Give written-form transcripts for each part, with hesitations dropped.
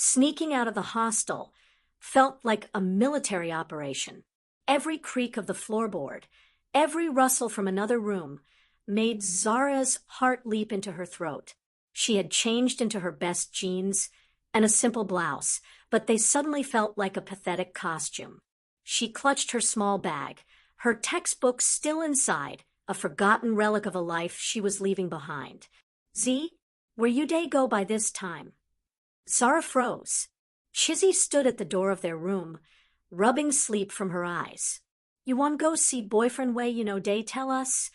sneaking out of the hostel, felt like a military operation. Every creak of the floorboard, every rustle from another room, made Zahrah's heart leap into her throat. She had changed into her best jeans and a simple blouse, but they suddenly felt like a pathetic costume. She clutched her small bag, her textbooks still inside, a forgotten relic of a life she was leaving behind. "Z, where you day go by this time?" Zahrah froze. Chizzy stood at the door of their room, rubbing sleep from her eyes. "You want go see boyfriend way day tell us?"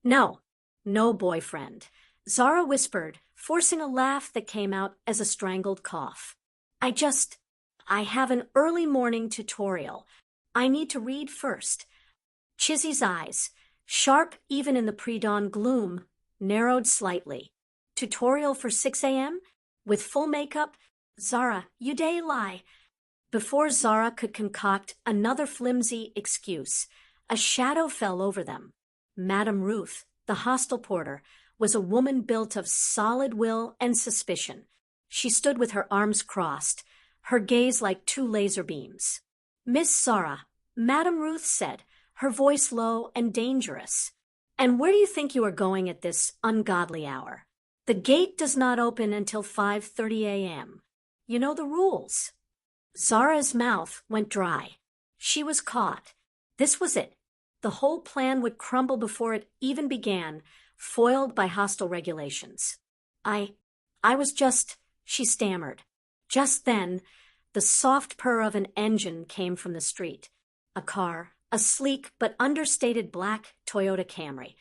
"No, no boyfriend," Zahrah whispered, forcing a laugh that came out as a strangled cough. I have an early morning tutorial. I need to read first." Chizzy's eyes, sharp even in the pre-dawn gloom, narrowed slightly. "Tutorial for 6 a.m.? With full makeup? Zahrah, you day lie." Before Zahrah could concoct another flimsy excuse, a shadow fell over them. Madame Ruth, the hostel porter, was a woman built of solid will and suspicion. She stood with her arms crossed, her gaze like two laser beams. "Miss Zahrah," Madame Ruth said, her voice low and dangerous. "And where do you think you are going at this ungodly hour? The gate does not open until 5:30 a.m. You know the rules." Zahrah's mouth went dry. She was caught. This was it. The whole plan would crumble before it even began, foiled by hostile regulations. I was just, she stammered. Just then, the soft purr of an engine came from the street. A car, a sleek but understated black Toyota Camry,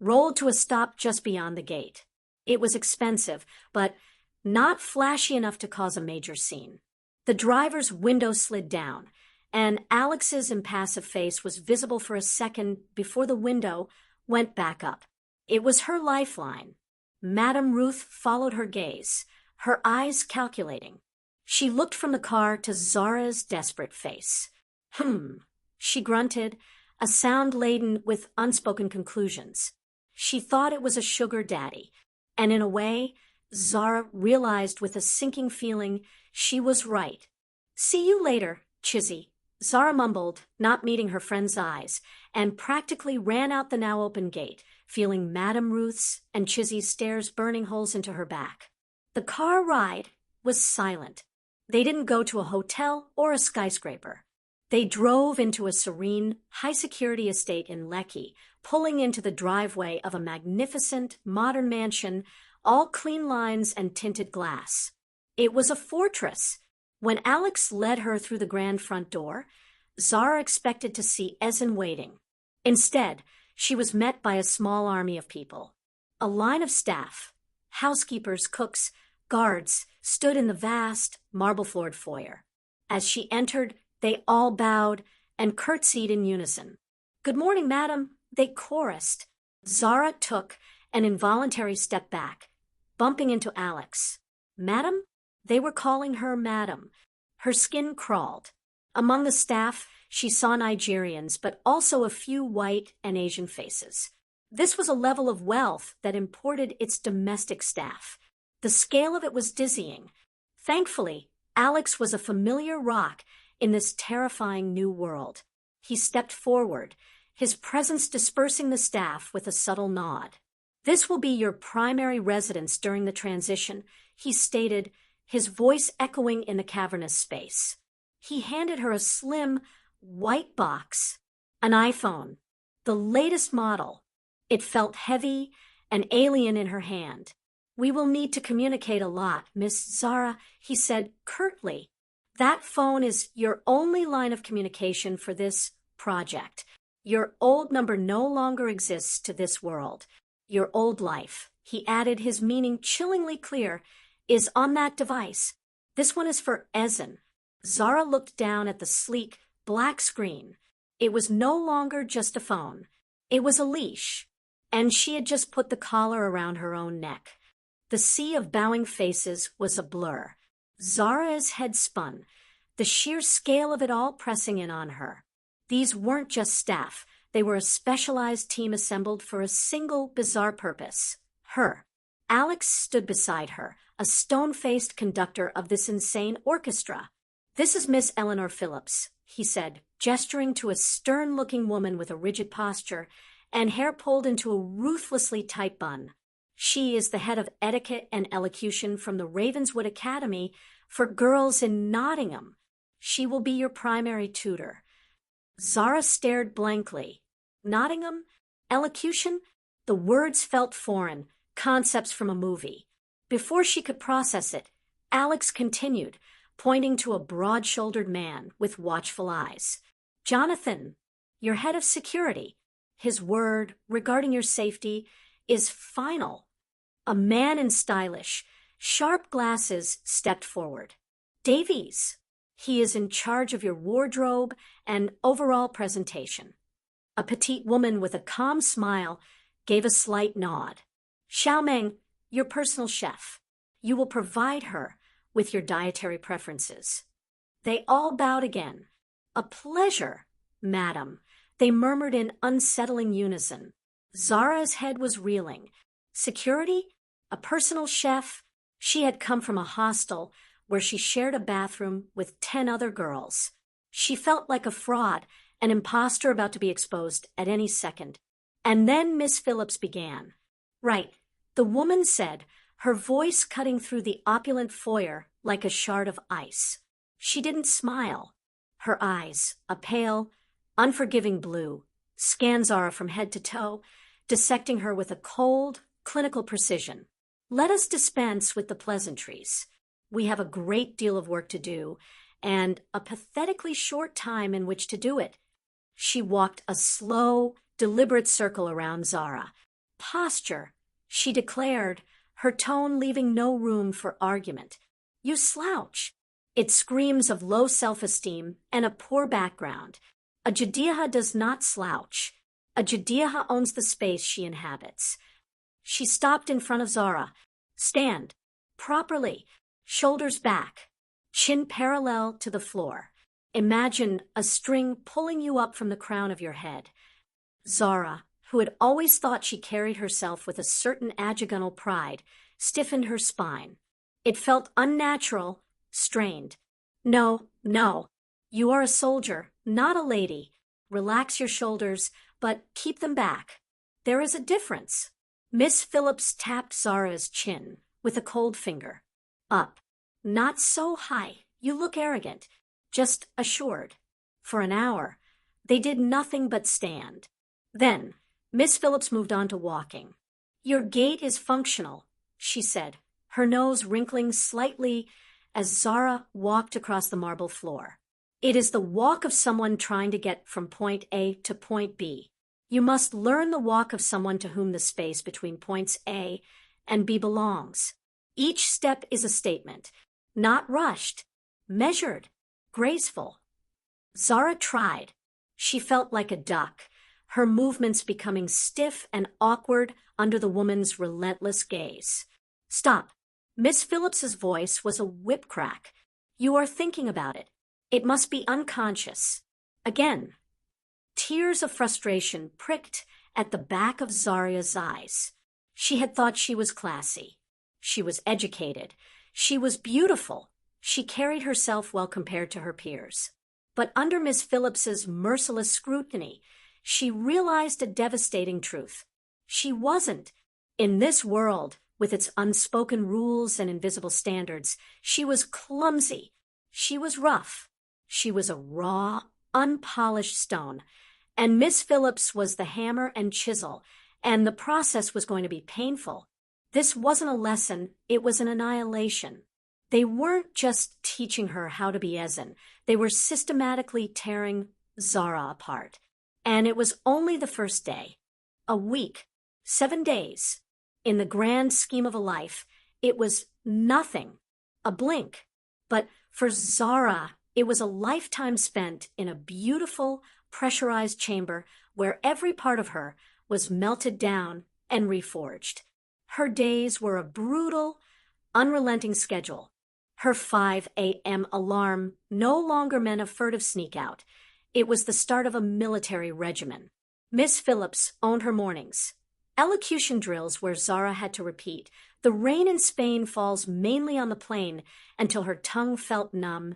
rolled to a stop just beyond the gate. It was expensive, but not flashy enough to cause a major scene. The driver's window slid down, and Alex's impassive face was visible for a second before the window went back up. It was her lifeline. Madame Ruth followed her gaze, her eyes calculating. She looked from the car to Zahrah's desperate face. She grunted, a sound laden with unspoken conclusions. She thought it was a sugar daddy, and in a way, Zahrah realized with a sinking feeling she was right. "See you later, Chizzy," Zahrah mumbled, not meeting her friend's eyes, and practically ran out the now open gate, feeling Madame Ruth's and Chizzy's stares burning holes into her back. The car ride was silent. They didn't go to a hotel or a skyscraper. They drove into a serene, high-security estate in Lekki, pulling into the driveway of a magnificent, modern mansion, all clean lines and tinted glass. It was a fortress. When Alex led her through the grand front door, Zahrah expected to see Ezen waiting. Instead, she was met by a small army of people. A line of staff, housekeepers, cooks, guards, stood in the vast, marble-floored foyer. As she entered, they all bowed and curtsied in unison. "Good morning, madam," they chorused. Zahrah took an involuntary step back, bumping into Alex. "Madam?" They were calling her madam. Her skin crawled. Among the staff, she saw Nigerians, but also a few white and Asian faces. This was a level of wealth that imported its domestic staff. The scale of it was dizzying. Thankfully, Alex was a familiar rock in this terrifying new world. He stepped forward, his presence dispersing the staff with a subtle nod. "This will be your primary residence during the transition," he stated, his voice echoing in the cavernous space. He handed her a slim, white box, an iPhone, the latest model. It felt heavy and alien in her hand. "We will need to communicate a lot, Miss Zahrah," he said curtly. "That phone is your only line of communication for this project. Your old number no longer exists to this world. Your old life," he added, his meaning chillingly clear, "is on that device. This one is for Ezen." Zahrah looked down at the sleek, black screen. It was no longer just a phone. It was a leash, and she had just put the collar around her own neck. The sea of bowing faces was a blur. Zahrah's head spun, the sheer scale of it all pressing in on her. These weren't just staff. They were a specialized team assembled for a single bizarre purpose. Her. Alex stood beside her, a stone-faced conductor of this insane orchestra. "This is Miss Eleanor Phillips," he said, gesturing to a stern-looking woman with a rigid posture and hair pulled into a ruthlessly tight bun. "She is the head of etiquette and elocution from the Ravenswood Academy for girls in Nottingham. She will be your primary tutor." Zahrah stared blankly. Nottingham? Elocution? The words felt foreign, concepts from a movie. Before she could process it, Alex continued, pointing to a broad-shouldered man with watchful eyes. "Jonathan, your head of security. His word regarding your safety is final." A man in stylish, sharp glasses stepped forward. "Davies. He is in charge of your wardrobe and overall presentation." A petite woman with a calm smile gave a slight nod. "Xiaomeng, your personal chef. You will provide her with your dietary preferences." They all bowed again. "A pleasure, madam," they murmured in unsettling unison. Zahrah's head was reeling. Security? A personal chef? She had come from a hostel where she shared a bathroom with 10 other girls. She felt like a fraud, an imposter about to be exposed at any second. And then Miss Phillips began. "Right," the woman said, her voice cutting through the opulent foyer like a shard of ice. She didn't smile. Her eyes, a pale, unforgiving blue, scanned Zahrah from head to toe, dissecting her with a cold, clinical precision. "Let us dispense with the pleasantries. We have a great deal of work to do, and a pathetically short time in which to do it." She walked a slow, deliberate circle around Zahrah. "Posture," she declared, her tone leaving no room for argument. "You slouch. It screams of low self-esteem and a poor background. A Judeeha does not slouch. A Judeeha owns the space she inhabits." She stopped in front of Zahrah. "Stand. Properly. Shoulders back. Chin parallel to the floor. Imagine a string pulling you up from the crown of your head." Zahrah, who had always thought she carried herself with a certain Ajegunle pride, stiffened her spine. It felt unnatural, strained. "No, no. You are a soldier, not a lady. Relax your shoulders, but keep them back. There is a difference." Miss Phillips tapped Zahrah's chin with a cold finger. "Up. Not so high. You look arrogant. Just assured." For an hour, they did nothing but stand. Then, Miss Phillips moved on to walking. "Your gait is functional," she said, her nose wrinkling slightly as Zahrah walked across the marble floor. "It is the walk of someone trying to get from point A to point B. You must learn the walk of someone to whom the space between points A and B belongs. Each step is a statement, not rushed, measured, graceful." Zahrah tried. She felt like a duck, her movements becoming stiff and awkward under the woman's relentless gaze. "Stop." Miss Phillips's voice was a whip crack. "You are thinking about it. It must be unconscious." Again. Tears of frustration pricked at the back of Zahrah's eyes. She had thought she was classy. She was educated. She was beautiful. She carried herself well compared to her peers. But under Miss Phillips's merciless scrutiny, she realized a devastating truth. She wasn't. In this world, with its unspoken rules and invisible standards, she was clumsy. She was rough. She was a raw, unpolished stone. And Miss Phillips was the hammer and chisel, and the process was going to be painful. This wasn't a lesson, it was an annihilation. They weren't just teaching her how to be Ezen, they were systematically tearing Zahrah apart. And it was only the first day. A week, 7 days. In the grand scheme of a life, it was nothing, a blink. But for Zahrah, it was a lifetime spent in a beautiful, pressurized chamber where every part of her was melted down and reforged. Her days were a brutal, unrelenting schedule. Her 5 a.m. alarm no longer meant a furtive sneak out. It was the start of a military regimen. Miss Phillips owned her mornings. Elocution drills where Zahrah had to repeat. The rain in Spain falls mainly on the plain until her tongue felt numb,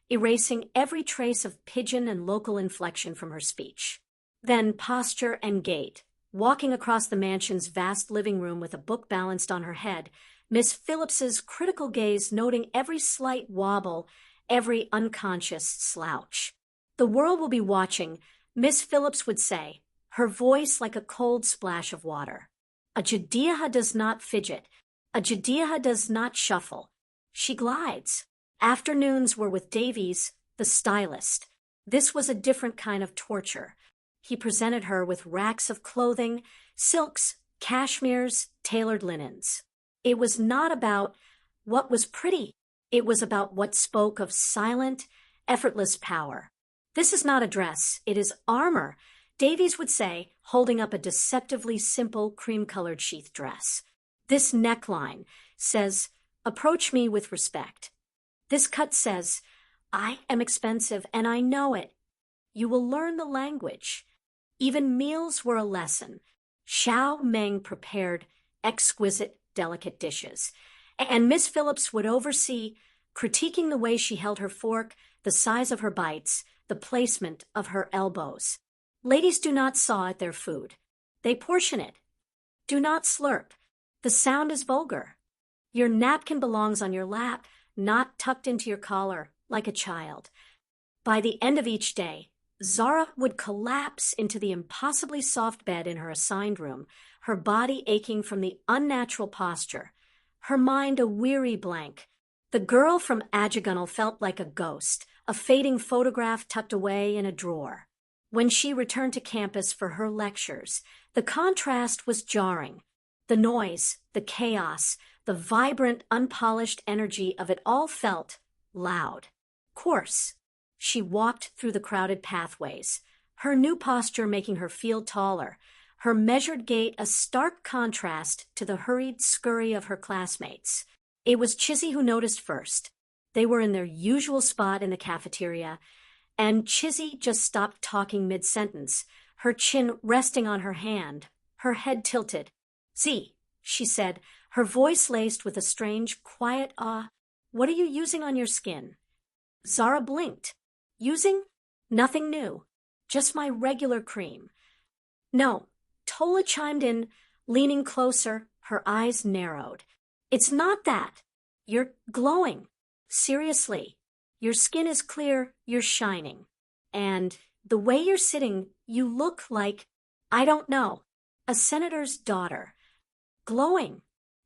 erasing every trace of pidgin and local inflection from her speech. Then posture and gait. Walking across the mansion's vast living room with a book balanced on her head, Miss Phillips's critical gaze noting every slight wobble, every unconscious slouch. "The world will be watching," Miss Phillips would say, her voice like a cold splash of water. A Judea does not fidget. A Judea does not shuffle. She glides. Afternoons were with Davies, the stylist. This was a different kind of torture. He presented her with racks of clothing, silks, cashmeres, tailored linens. It was not about what was pretty. It was about what spoke of silent, effortless power. "This is not a dress. It is armor," Davies would say, holding up a deceptively simple cream-colored sheath dress. "This neckline says, 'Approach me with respect.' This cut says, 'I am expensive and I know it.' You will learn the language." Even meals were a lesson. Xiao Meng prepared exquisite, delicate dishes, and Miss Phillips would oversee, critiquing the way she held her fork, the size of her bites, the placement of her elbows. Ladies do not saw at their food. They portion it. Do not slurp. The sound is vulgar. Your napkin belongs on your lap, not tucked into your collar like a child. By the end of each day, Zahrah would collapse into the impossibly soft bed in her assigned room, her body aching from the unnatural posture, her mind a weary blank. The girl from Ajegunle felt like a ghost, a fading photograph tucked away in a drawer. When she returned to campus for her lectures, the contrast was jarring. The noise, the chaos, the vibrant, unpolished energy of it all felt loud, coarse. She walked through the crowded pathways, her new posture making her feel taller, her measured gait a stark contrast to the hurried scurry of her classmates. It was Chizzy who noticed first. They were in their usual spot in the cafeteria, and Chizzy just stopped talking mid-sentence, her chin resting on her hand, her head tilted. "Z," she said, her voice laced with a strange, quiet awe. "What are you using on your skin?" Zahrah blinked. "Using? Nothing new. Just my regular cream." "No," Tola chimed in, leaning closer, her eyes narrowed. "It's not that. You're glowing. Seriously. Your skin is clear, you're shining. And the way you're sitting, you look like, I don't know, a senator's daughter. Glowing."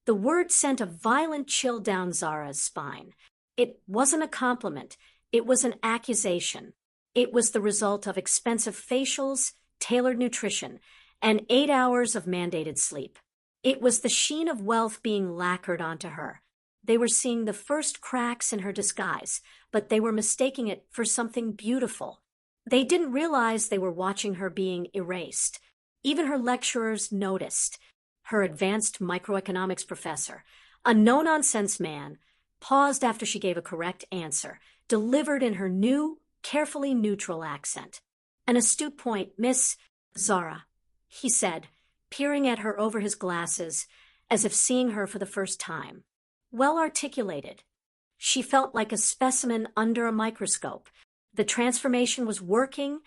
The word sent a violent chill down Zahrah's spine. It wasn't a compliment. It was an accusation. It was the result of expensive facials, tailored nutrition, and 8 hours of mandated sleep. It was the sheen of wealth being lacquered onto her. They were seeing the first cracks in her disguise, but they were mistaking it for something beautiful. They didn't realize they were watching her being erased. Even her lecturers noticed. Her advanced microeconomics professor, a no-nonsense man, paused after she gave a correct answer, delivered in her new, carefully neutral accent. "An astute point, Miss Zahrah," he said, peering at her over his glasses, as if seeing her for the first time. Well articulated. She felt like a specimen under a microscope. The transformation was working,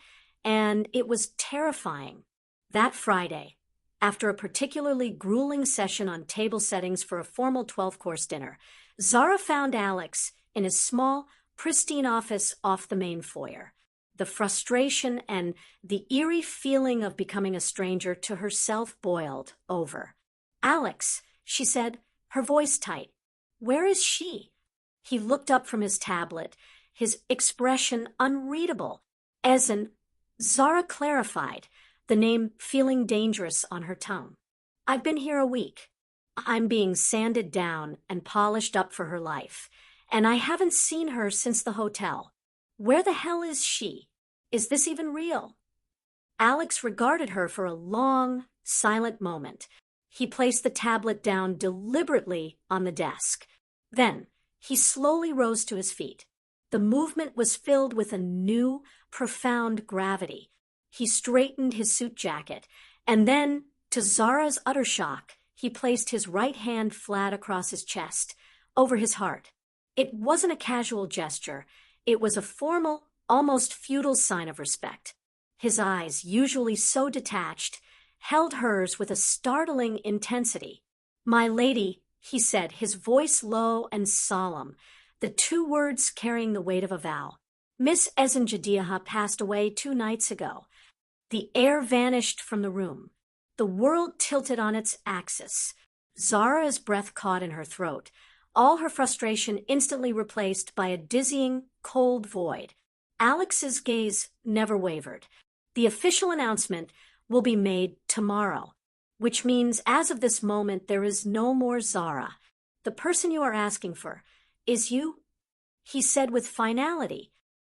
and it was terrifying. That Friday, after a particularly grueling session on table settings for a formal 12-course dinner, Zahrah found Alex in his small, pristine office off the main foyer. The frustration and the eerie feeling of becoming a stranger to herself boiled over. "Alex," she said, her voice tight. "Where is she?" He looked up from his tablet, his expression unreadable. Zahrah clarified, the name feeling dangerous on her tongue. "I've been here a week. I'm being sanded down and polished up for her life, and I haven't seen her since the hotel. Where the hell is she? Is this even real?" Alex regarded her for a long, silent moment. He placed the tablet down deliberately on the desk. Then he slowly rose to his feet. The movement was filled with a new, profound gravity. He straightened his suit jacket and then To Zahrah's utter shock, he placed his right hand flat across his chest, over his heart. It wasn't a casual gesture. It was a formal, almost feudal sign of respect. His eyes, usually so detached, held hers with a startling intensity. "My lady," he said, his voice low and solemn, the two words carrying the weight of a vow. "Miss Ezenjadiaha passed away 2 nights ago." The air vanished from the room. The world tilted on its axis. Zahrah's breath caught in her throat, all her frustration instantly replaced by a dizzying, cold void. Alex's gaze never wavered. "The official announcement will be made tomorrow, which means as of this moment there is no more Zahrah. The person you are asking for is you," he said with finality,